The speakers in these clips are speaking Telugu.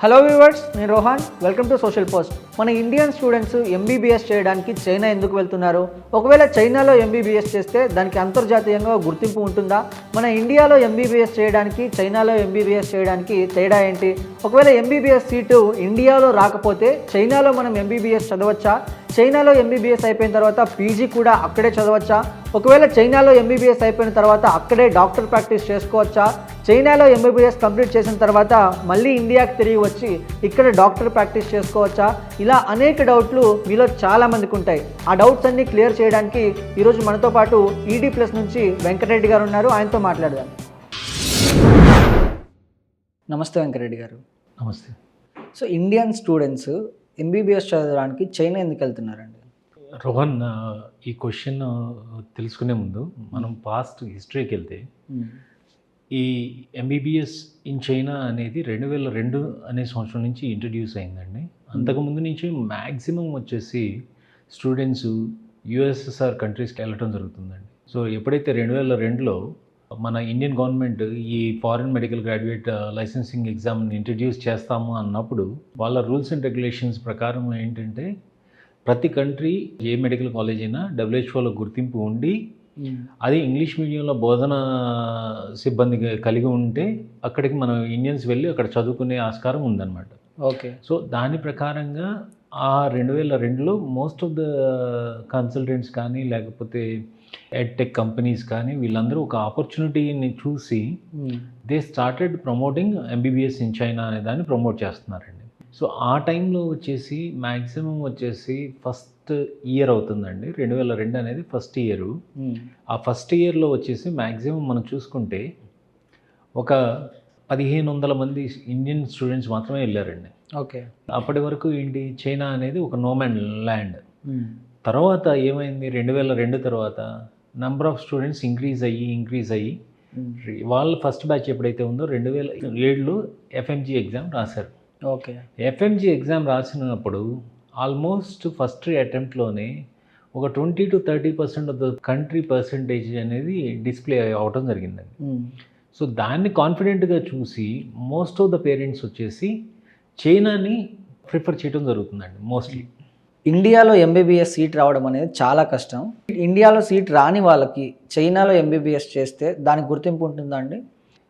హలో వ్యూవర్స్, నేను Rohan. Welcome to social post. మన ఇండియన్ స్టూడెంట్స్ ఎంబీబీఎస్ చేయడానికి చైనా ఎందుకు వెళ్తున్నారు? ఒకవేళ చైనాలో ఎంబీబీఎస్ చేస్తే దానికి అంతర్జాతీయంగా గుర్తింపు ఉంటుందా? మన ఇండియాలో ఎంబీబీఎస్ చేయడానికి చైనాలో ఎంబీబీఎస్ చేయడానికి తేడా ఏంటి? ఒకవేళ ఎంబీబీఎస్ సీటు ఇండియాలో రాకపోతే చైనాలో మనం ఎంబీబీఎస్ చదవచ్చా? చైనాలో ఎంబీబీఎస్ అయిపోయిన తర్వాత పీజీ కూడా అక్కడే చదవచ్చా? ఒకవేళ చైనాలో ఎంబీబీఎస్ అయిపోయిన తర్వాత అక్కడే డాక్టర్ ప్రాక్టీస్ చేసుకోవచ్చా? చైనాలో ఎంబీబీఎస్ కంప్లీట్ చేసిన తర్వాత మళ్ళీ ఇండియాకి తిరిగి వచ్చి ఇక్కడ డాక్టర్ ప్రాక్టీస్ చేసుకోవచ్చా? ఇలా అనేక డౌట్లు మీలో చాలామందికి ఉంటాయి. ఆ డౌట్స్ అన్నీ క్లియర్ చేయడానికి ఈరోజు మనతో పాటు ఈడీ ప్లస్ నుంచి వెంకటరెడ్డి గారు ఉన్నారు. ఆయనతో మాట్లాడదాం. నమస్తే వెంకటరెడ్డి గారు. నమస్తే. సో ఇండియన్ స్టూడెంట్స్ ఎంబీబీఎస్ చదవడానికి చైనా ఎందుకు వెళ్తున్నారండి? రోహన్, ఈ క్వశ్చన్ తెలుసుకునే ముందు మనం పాస్ట్ హిస్టరీకి వెళ్తే ఈ ఎంబీబీఎస్ ఇన్ చైనా అనేది 2002 అనే సంవత్సరం నుంచి ఇంట్రడ్యూస్ అయిందండి. అంతకుముందు నుంచి మ్యాక్సిమం వచ్చేసి స్టూడెంట్స్ యుఎస్ఎస్ఆర్ కంట్రీస్కి వెళ్ళటం జరుగుతుందండి. సో ఎప్పుడైతే 2002లో మన ఇండియన్ గవర్నమెంట్ ఈ ఫారిన్ మెడికల్ గ్రాడ్యుయేట్ లైసెన్సింగ్ ఎగ్జామ్ని ఇంట్రడ్యూస్ చేస్తాము అన్నప్పుడు వాళ్ళ రూల్స్ అండ్ రెగ్యులేషన్స్ ప్రకారం ఏంటంటే ప్రతి కంట్రీ ఏ మెడికల్ కాలేజ్ అయినా డబ్ల్యూహెచ్ఓలో గుర్తింపు ఉండి అది ఇంగ్లీష్ మీడియంలో బోధన సిబ్బంది కలిగి ఉంటే అక్కడికి మనం ఇండియన్స్ వెళ్ళి అక్కడ చదువుకునే ఆస్కారం ఉందన్నమాట. ఓకే. సో దాని ప్రకారంగా ఆ 2002లో మోస్ట్ ఆఫ్ ద కన్సల్టెంట్స్ కానీ లేకపోతే ఎడ్టెక్ కంపెనీస్ కానీ వీళ్ళందరూ ఒక ఆపర్చునిటీని చూసి they started promoting MBBS in China అనే దాన్ని ప్రమోట్ చేస్తున్నారండి. సో ఆ టైంలో వచ్చేసి మ్యాక్సిమం వచ్చేసి ఫస్ట్ ఇయర్ అవుతుందండి. 2002 అనేది ఫస్ట్ ఇయరు. ఆ ఫస్ట్ ఇయర్లో వచ్చేసి మ్యాక్సిమం మనం చూసుకుంటే ఒక 1500 మంది ఇండియన్ స్టూడెంట్స్ మాత్రమే వెళ్ళారండి. ఓకే. అప్పటి వరకు ఏంటి, చైనా అనేది ఒక నోమాన్ ల్యాండ్. తర్వాత ఏమైంది, 2002 తర్వాత నెంబర్ ఆఫ్ స్టూడెంట్స్ ఇంక్రీజ్ అయ్యి వాళ్ళ ఫస్ట్ బ్యాచ్ ఎప్పుడైతే ఉందో 2007లో ఎఫ్ఎంజీ ఎగ్జామ్ రాశారు. ఓకే. ఎఫ్ఎంజీ ఎగ్జామ్ రాసినప్పుడు ఆల్మోస్ట్ ఫస్ట్ అటెంప్ట్లోనే ఒక 20-30% ఆఫ్ ద కంట్రీ పర్సంటేజ్ అనేది డిస్ప్లే అవటం జరిగిందండి. సో దాన్ని కాన్ఫిడెంట్గా చూసి మోస్ట్ ఆఫ్ ద పేరెంట్స్ వచ్చేసి చైనాని ప్రిఫర్ చేయడం జరుగుతుందండి మోస్ట్లీ. ఇండియాలో ఎంబీబీఎస్ సీట్ రావడం అనేది చాలా కష్టం. ఇండియాలో సీట్ రాని వాళ్ళకి చైనాలో ఎంబీబీఎస్ చేస్తే దానికి గుర్తింపు ఉంటుందా అండి?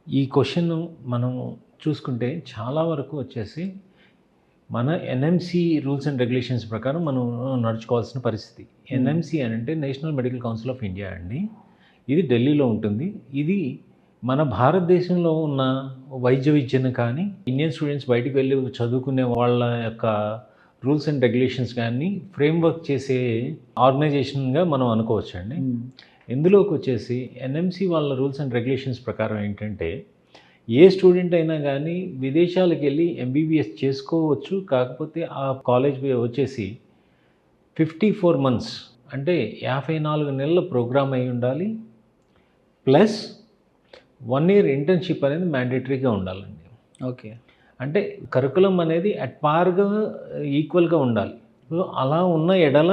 ఈ క్వశ్చన్ మనం చూసుకుంటే చాలా వరకు వచ్చేసి మన ఎన్ఎంసి రూల్స్ అండ్ రెగ్యులేషన్స్ ప్రకారం మనం నడుచుకోవాల్సిన పరిస్థితి. ఎన్ఎంసి అని అంటే national medical council of India అండి. ఇది ఢిల్లీలో ఉంటుంది. ఇది మన భారతదేశంలో ఉన్న వైద్య విద్యను కానీ ఇండియన్ స్టూడెంట్స్ బయటికి వెళ్ళి చదువుకునే వాళ్ళ యొక్క రూల్స్ అండ్ రెగ్యులేషన్స్ కానీ ఫ్రేమ్వర్క్ చేసే ఆర్గనైజేషన్గా మనం అనుకోవచ్చు అండి. ఇందులోకి వచ్చేసి ఎన్ఎంసి వాళ్ళ రూల్స్ అండ్ రెగ్యులేషన్స్ ప్రకారం ఏంటంటే ఏ స్టూడెంట్ అయినా కానీ విదేశాలకు వెళ్ళి ఎంబీబీఎస్ చేసుకోవచ్చు. కాకపోతే ఆ కాలేజ్ వచ్చేసి 54 months అంటే 54 నెలల ప్రోగ్రామ్ అయి ఉండాలి. ప్లస్ 1 year ఇంటర్న్షిప్ అనేది మ్యాండేటరీగా ఉండాలండి. ఓకే. అంటే కరికులం అనేది అట్ పార్గా ఈక్వల్గా ఉండాలి. సో అలా ఉన్న ఎడల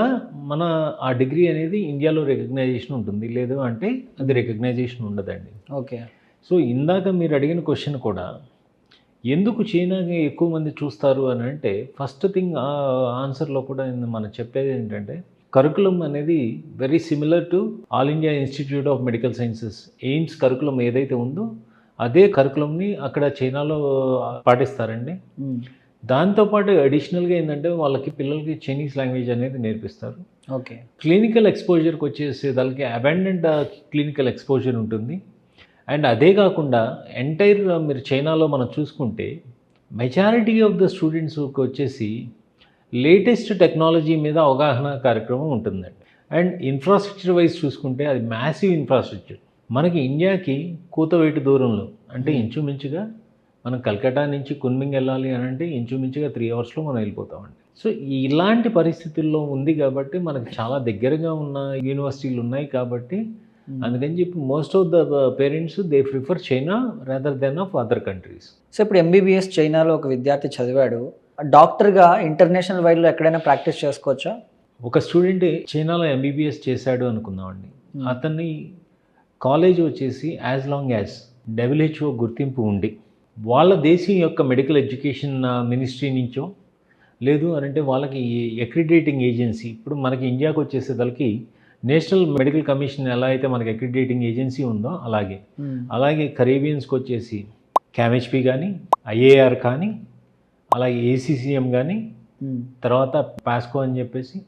మన ఆ డిగ్రీ అనేది ఇండియాలో రికగ్నైజేషన్ ఉంటుంది, లేదు అంటే అది రికగ్నైజేషన్ ఉండదండి. ఓకే. సో ఇందాక మీరు అడిగిన క్వశ్చన్ కూడా ఎందుకు చైనాకి ఎక్కువ మంది చూస్తారు అని అంటే ఫస్ట్ థింగ్ ఆన్సర్లో కూడా మనం చెప్పేది ఏంటంటే కరికులం అనేది very similar to all India institute of medical sciences AIIMS curriculum ఏదైతే ఉందో అదే కరికులంని అక్కడ చైనాలో పాటిస్తారండి. దాంతోపాటు అడిషనల్గా ఏంటంటే వాళ్ళకి పిల్లలకి చైనీస్ లాంగ్వేజ్ అనేది నేర్పిస్తారు. ఓకే. క్లినికల్ ఎక్స్పోజర్కి వచ్చేసి దానికి అబాండెంట్ క్లినికల్ ఎక్స్పోజర్ ఉంటుంది. అండ్ అదే కాకుండా ఎంటైర్ మీరు చైనాలో మనం చూసుకుంటే మెజారిటీ ఆఫ్ ద స్టూడెంట్స్కి వచ్చేసి లేటెస్ట్ టెక్నాలజీ మీద అవగాహన కార్యక్రమం ఉంటుందండి. అండ్ ఇన్ఫ్రాస్ట్రక్చర్ వైజ్ చూసుకుంటే అది మ్యాసివ్ ఇన్ఫ్రాస్ట్రక్చర్. మనకి ఇండియాకి కూతవేటు దూరంలో అంటే ఇంచుమించుగా మనం కల్కటా నుంచి కున్మింగ్ వెళ్ళాలి అని అంటే ఇంచుమించుగా 3 hours మనం వెళ్ళిపోతామండి. సో ఇలాంటి పరిస్థితుల్లో ఉంది కాబట్టి మనకి చాలా దగ్గరగా ఉన్న యూనివర్సిటీలు ఉన్నాయి కాబట్టి అందుకని చెప్పి most of the parents they prefer China rather than of other countries. So ఇప్పుడు ఎంబీబీఎస్ చైనాలో ఒక విద్యార్థి చదివాడు, డాక్టర్గా ఇంటర్నేషనల్ వైడ్లో ఎక్కడైనా ప్రాక్టీస్ చేసుకోవచ్చా? ఒక స్టూడెంట్ చైనాలో ఎంబీబీఎస్ చేశాడు అనుకుందామండి. అతన్ని కాలేజ్ వచ్చేసి యాజ్ లాంగ్ యాజ్ డబ్ల్యూహెచ్ఓ గుర్తింపు ఉండి వాళ్ళ దేశం యొక్క మెడికల్ ఎడ్యుకేషన్ మినిస్ట్రీ నుంచో లేదు అని అంటే వాళ్ళకి అక్రిడేటింగ్ ఏజెన్సీ, ఇప్పుడు మనకి ఇండియాకి వచ్చేసేదానికి నేషనల్ మెడికల్ కమిషన్ ఎలా అయితే మనకి అక్రిడేటింగ్ ఏజెన్సీ ఉందో అలాగే కరేబియన్స్కి వచ్చేసి క్యామ్హెచ్పి కానీ ఐఏఆర్ కానీ అలాగే ఏసీసీఎం కానీ తర్వాత పాస్కో అని చెప్పేసి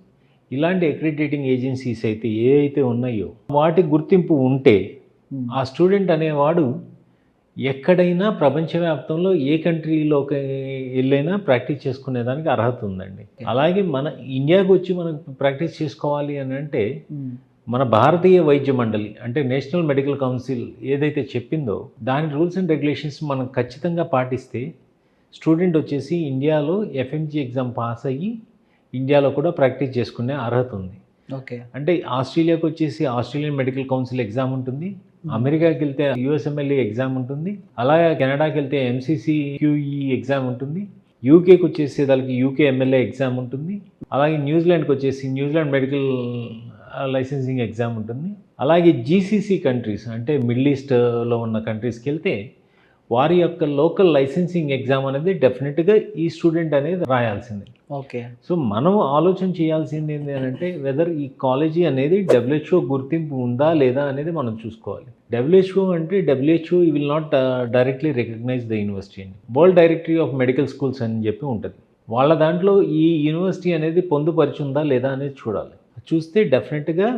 ఇలాంటి అక్రిడేటింగ్ ఏజెన్సీస్ అయితే ఏ అయితే ఉన్నాయో వాటి గుర్తింపు ఉంటే ఆ స్టూడెంట్ అనేవాడు ఎక్కడైనా ప్రపంచవ్యాప్తంలో ఏ కంట్రీలోకి వెళ్ళైనా ప్రాక్టీస్ చేసుకునేదానికి అర్హత ఉందండి. అలాగే మన ఇండియాకి వచ్చి మనం ప్రాక్టీస్ చేసుకోవాలి అని అంటే మన భారతీయ వైద్య మండలి అంటే నేషనల్ మెడికల్ కౌన్సిల్ ఏదైతే చెప్పిందో దాని రూల్స్ అండ్ రెగ్యులేషన్స్ మనం ఖచ్చితంగా పాటిస్తే స్టూడెంట్ వచ్చేసి ఇండియాలో ఎఫ్ఎంజీ ఎగ్జామ్ పాస్ అయ్యి ఇండియాలో కూడా ప్రాక్టీస్ చేసుకునే అర్హత ఉంది. ఓకే, అంటే ఆస్ట్రేలియాకి వచ్చేసి ఆస్ట్రేలియన్ మెడికల్ కౌన్సిల్ ఎగ్జామ్ ఉంటుంది, అమెరికాకి వెళ్తే యుఎస్ఎంఎల్ఏ ఎగ్జామ్ ఉంటుంది, అలాగే కెనడాకి వెళ్తే ఎంసీసీ క్యూఈ ఎగ్జామ్ ఉంటుంది, యూకేకి వచ్చేసి దానికి యూకే ఎంఎల్ఏ ఎగ్జామ్ ఉంటుంది, అలాగే న్యూజిలాండ్కి వచ్చేసి న్యూజిలాండ్ మెడికల్ లైసెన్సింగ్ ఎగ్జామ్ ఉంటుంది. అలాగే జీసీసీ కంట్రీస్ అంటే మిడిల్ ఈస్ట్లో ఉన్న కంట్రీస్కి వెళ్తే వారి యొక్క లోకల్ లైసెన్సింగ్ ఎగ్జామ్ అనేది డెఫినెట్గా ఈ స్టూడెంట్ అనేది రాయాల్సిందే. ఓకే, సో మనం ఆలోచన చేయాల్సింది ఏంటి అంటే వెదర్ ఈ కాలేజీ అనేది WHO గుర్తింపు ఉందా లేదా అనేది మనం చూసుకోవాలి. WHO అంటే WHO will not directly recognise the university అండి. World directory of medical schools అని చెప్పి ఉంటుంది. వాళ్ళ దాంట్లో ఈ యూనివర్సిటీ అనేది పొందుపరిచిందా లేదా అనేది చూడాలి. చూస్తే డెఫినెట్గా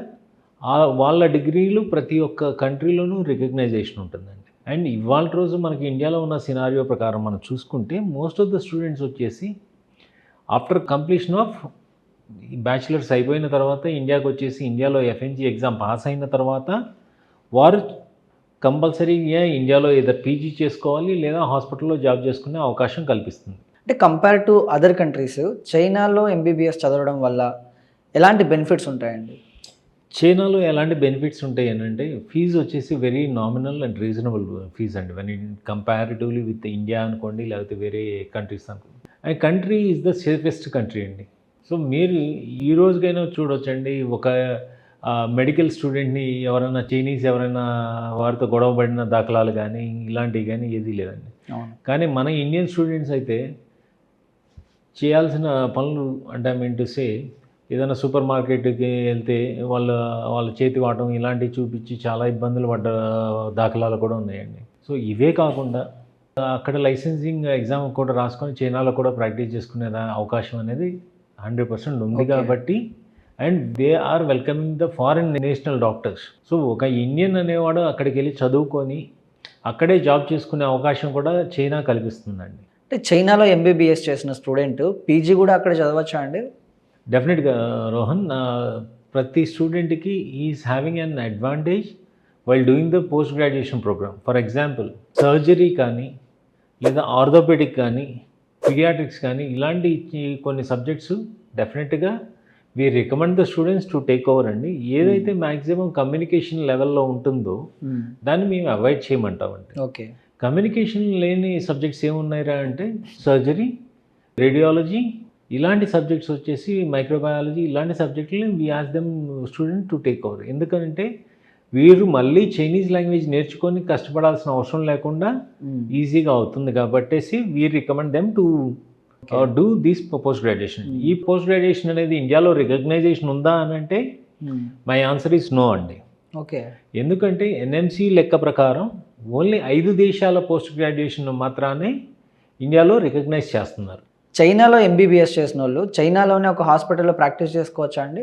వాళ్ళ డిగ్రీలు ప్రతి ఒక్క కంట్రీలోనూ రికగ్నైజేషన్ ఉంటుందండి. అండ్ ఇవాళ రోజు మనకి ఇండియాలో ఉన్న సినారియో ప్రకారం మనం చూసుకుంటే మోస్ట్ ఆఫ్ ద స్టూడెంట్స్ వచ్చేసి ఆఫ్టర్ కంప్లీషన్ ఆఫ్ బ్యాచిలర్స్ అయిపోయిన తర్వాత ఇండియాకి వచ్చేసి ఇండియాలో ఎఫ్ఎన్జీ ఎగ్జామ్ పాస్ అయిన తర్వాత వారు కంపల్సరీగా ఇండియాలో ఏదో పీజీ చేసుకోవాలి లేదా హాస్పిటల్లో జాబ్ చేసుకునే అవకాశం కల్పిస్తుంది. అంటే కంపేర్ టు అదర్ కంట్రీస్ చైనాలో ఎంబీబీఎస్ చదవడం వల్ల ఎలాంటి బెనిఫిట్స్ ఉంటాయండి? చైనాలో ఎలాంటి బెనిఫిట్స్ ఉంటాయి అని అంటే ఫీజు వచ్చేసి very nominal and reasonable fees అండి వెన్ కంపారిటివ్లీ విత్ ఇండియా అనుకోండి లేకపోతే వేరే కంట్రీస్ అనుకోండి. And country is the safest country అండి. సో మీరు ఈ రోజుకైనా చూడొచ్చండి ఒక మెడికల్ స్టూడెంట్ని ఎవరైనా చైనీస్ ఎవరైనా వారితో గొడవ పడిన దాఖలాలు కానీ ఇలాంటివి కానీ ఏదీ లేదండి. కానీ మన ఇండియన్ స్టూడెంట్స్ అయితే చేయాల్సిన పనులు అంటే ఐ మీన్ టు సే ఏదైనా సూపర్ మార్కెట్కి వెళ్తే వాళ్ళ చేతి వాటం ఇలాంటివి చూపించి చాలా ఇబ్బందులు పడ్డ దాఖలాలు కూడా ఉన్నాయండి. సో ఇవే కాకుండా అక్కడ లైసెన్సింగ్ ఎగ్జామ్ కూడా రాసుకొని చైనాలో కూడా ప్రాక్టీస్ చేసుకునే అవకాశం అనేది 100% ఉంది. కాబట్టి and they are welcoming the foreign national doctors. So ఒక ఇండియన్ అనేవాడు అక్కడికి వెళ్ళి చదువుకొని అక్కడే జాబ్ చేసుకునే అవకాశం కూడా చైనా కల్పిస్తుందండి. అంటే చైనాలో ఎంబీబీఎస్ చేసిన స్టూడెంట్ పీజీ కూడా అక్కడ చదవచ్చా అండి? డెఫినెట్గా రోహన్, ప్రతి స్టూడెంట్కి is having an advantage while doing the post graduation program. For example surgery కానీ లేదా ఆర్థోపెడిక్ కానీ పీడియాట్రిక్స్ కానీ ఇలాంటి కొన్ని సబ్జెక్ట్స్ డెఫినెట్గా we recommend the students to take over అండి. ఏదైతే మ్యాక్సిమం కమ్యూనికేషన్ లెవెల్లో ఉంటుందో దాన్ని మేము అవాయిడ్ చేయమంటామండి. ఓకే, కమ్యూనికేషన్ లేని సబ్జెక్ట్స్ ఏమున్నాయిరా అంటే సర్జరీ, రేడియాలజీ ఇలాంటి సబ్జెక్ట్స్ వచ్చేసి మైక్రోబయాలజీ ఇలాంటి సబ్జెక్టులు we ask them student to take over. ఎందుకంటే వీరు మళ్ళీ చైనీస్ లాంగ్వేజ్ నేర్చుకొని కష్టపడాల్సిన అవసరం లేకుండా ఈజీగా అవుతుంది కాబట్టేసి we recommend them to do this post graduation. ఈ పోస్ట్ గ్రాడ్యుయేషన్ అనేది ఇండియాలో రికగ్నైజేషన్ ఉందా అని అంటే మై ఆన్సర్ ఈస్ నో అండి. ఓకే, ఎందుకంటే ఎన్ఎంసీ లెక్క ప్రకారం ఓన్లీ 5 దేశాల పోస్ట్ గ్రాడ్యుయేషన్ మాత్రానే ఇండియాలో రికగ్నైజ్ చేస్తున్నారు. చైనాలో ఎంబీబీఎస్ చేసిన వాళ్ళు చైనాలోనే ఒక హాస్పిటల్లో ప్రాక్టీస్ చేసుకోవచ్చా అండి?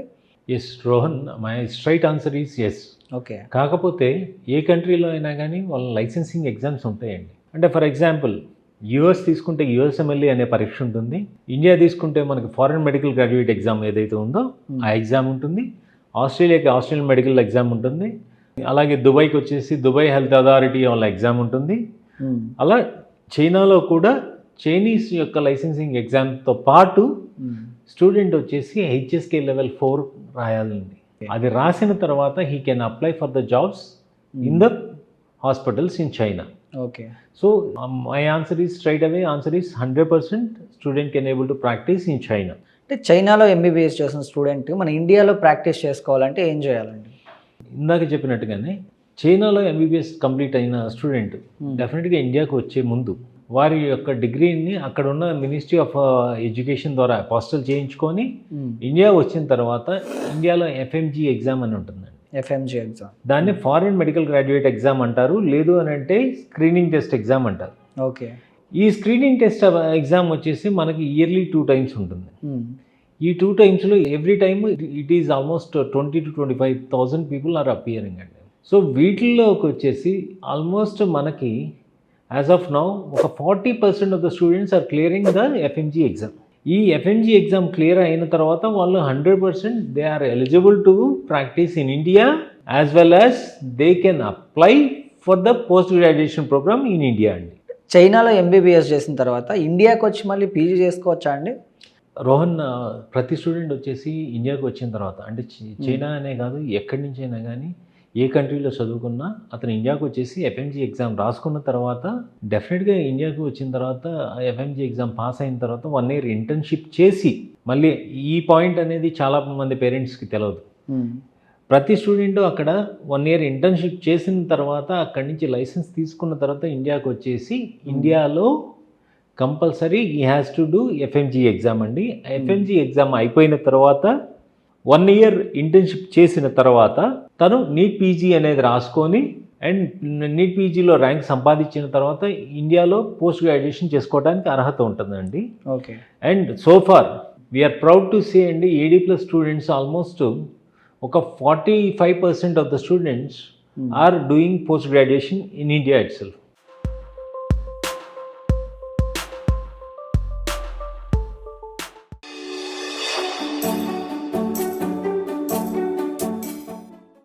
Yes Rohan, my straight answer is yes. Okay, కాకపోతే ఏ కంట్రీలో అయినా కానీ వాళ్ళ లైసెన్సింగ్ ఎగ్జామ్స్ ఉంటాయండి. అంటే ఫర్ ఎగ్జాంపుల్ యుఎస్ తీసుకుంటే యుఎస్ఎంఎల్ఏ అనే పరీక్ష ఉంటుంది, ఇండియా తీసుకుంటే మనకి ఫారెన్ మెడికల్ గ్రాడ్యుయేట్ ఎగ్జామ్ ఏదైతే ఉందో ఆ ఎగ్జామ్ ఉంటుంది, ఆస్ట్రేలియాకి ఆస్ట్రేలియన్ మెడికల్ ఎగ్జామ్ ఉంటుంది, అలాగే దుబాయ్కి వచ్చేసి దుబాయ్ హెల్త్ అథారిటీ వాళ్ళ ఎగ్జామ్ ఉంటుంది. అలా చైనాలో కూడా చైనీస్ యొక్క లైసెన్సింగ్ ఎగ్జామ్తో పాటు స్టూడెంట్ వచ్చేసి HSK లెవెల్ 4 రాయాలండి. అది రాసిన తర్వాత he can apply for the jobs in the hospitals in China. Okay, so my answer is straight away answer is 100% student can able to practice in China. అంటే చైనాలో ఎంబీబీఎస్ చేసిన స్టూడెంట్ మన ఇండియాలో ప్రాక్టీస్ చేసుకోవాలంటే ఏం చేయాలండి? ఇందాక చెప్పినట్టుగానే చైనాలో ఎంబీబీఎస్ కంప్లీట్ అయిన స్టూడెంట్ డెఫినెట్గా ఇండియాకి వచ్చే ముందు వారి యొక్క డిగ్రీని అక్కడ ఉన్న మినిస్ట్రీ ఆఫ్ ఎడ్యుకేషన్ ద్వారా అపాస్టల్ చేయించుకొని ఇండియా వచ్చిన తర్వాత ఇండియాలో ఎఫ్ఎంజీ ఎగ్జామ్ అని ఉంటుందండి. ఎఫ్ఎంజీ ఎగ్జామ్, దాన్ని ఫారిన్ మెడికల్ గ్రాడ్యుయేట్ ఎగ్జామ్ అంటారు, లేదు అని అంటే స్క్రీనింగ్ టెస్ట్ ఎగ్జామ్ అంటారు. ఓకే. ఈ స్క్రీనింగ్ టెస్ట్ ఎగ్జామ్ వచ్చేసి మనకి ఇయర్లీ 2 times ఉంటుంది. ఈ 2 timesలో every time it is almost 20,000 to 25,000 people are appearing అండి. సో వీటిల్లోకి వచ్చేసి ఆల్మోస్ట్ మనకి యాజ్ ఆఫ్ నౌ ఒక 40% of the students are clearing the FMG exam. ఈ ఎఫ్ఎంజీ ఎగ్జామ్ క్లియర్ అయిన తర్వాత వాళ్ళు 100% they are eligible to practice in India as well as they can apply for the post graduation program in India అండి. చైనాలో ఎంబీబీఎస్ చేసిన తర్వాత ఇండియాకి వచ్చి మళ్ళీ పీజీ చేసుకోవచ్చా అండి? రోహన్, ప్రతి స్టూడెంట్ వచ్చేసి ఇండియాకి వచ్చిన తర్వాత అంటే చైనా అనే కాదు, ఎక్కడి నుంచి అయినా కానీ ఏ కంట్రీలో చదువుకున్నా అతను ఇండియాకి వచ్చేసి ఎఫ్ఎంజీ ఎగ్జామ్ రాసుకున్న తర్వాత డెఫినెట్గా ఇండియాకి వచ్చిన తర్వాత ఎఫ్ఎంజీ ఎగ్జామ్ పాస్ అయిన తర్వాత 1 year ఇంటర్న్షిప్ చేసి, మళ్ళీ ఈ పాయింట్ అనేది చాలా మంది పేరెంట్స్కి తెలియదు. ప్రతి స్టూడెంట్ అక్కడ 1 year ఇంటర్న్షిప్ చేసిన తర్వాత అక్కడి నుంచి లైసెన్స్ తీసుకున్న తర్వాత ఇండియాకి వచ్చేసి ఇండియాలో కంపల్సరీ ఈ has to do FMG exam అండి. ఎఫ్ఎంజీ ఎగ్జామ్ అయిపోయిన తర్వాత 1 year ఇంటర్న్షిప్ చేసిన తర్వాత తను నీట్ పీజీ అనేది రాసుకొని అండ్ నీట్ పీజీలో ర్యాంక్ సంపాదించిన తర్వాత ఇండియాలో పోస్ట్ గ్రాడ్యుయేషన్ చేసుకోవడానికి అర్హత ఉంటుందండి. Okay. And so far we are proud to say అండి, AD+ స్టూడెంట్స్ ఆల్మోస్ట్ ఒక 45% of the students are doing post graduation in India it self.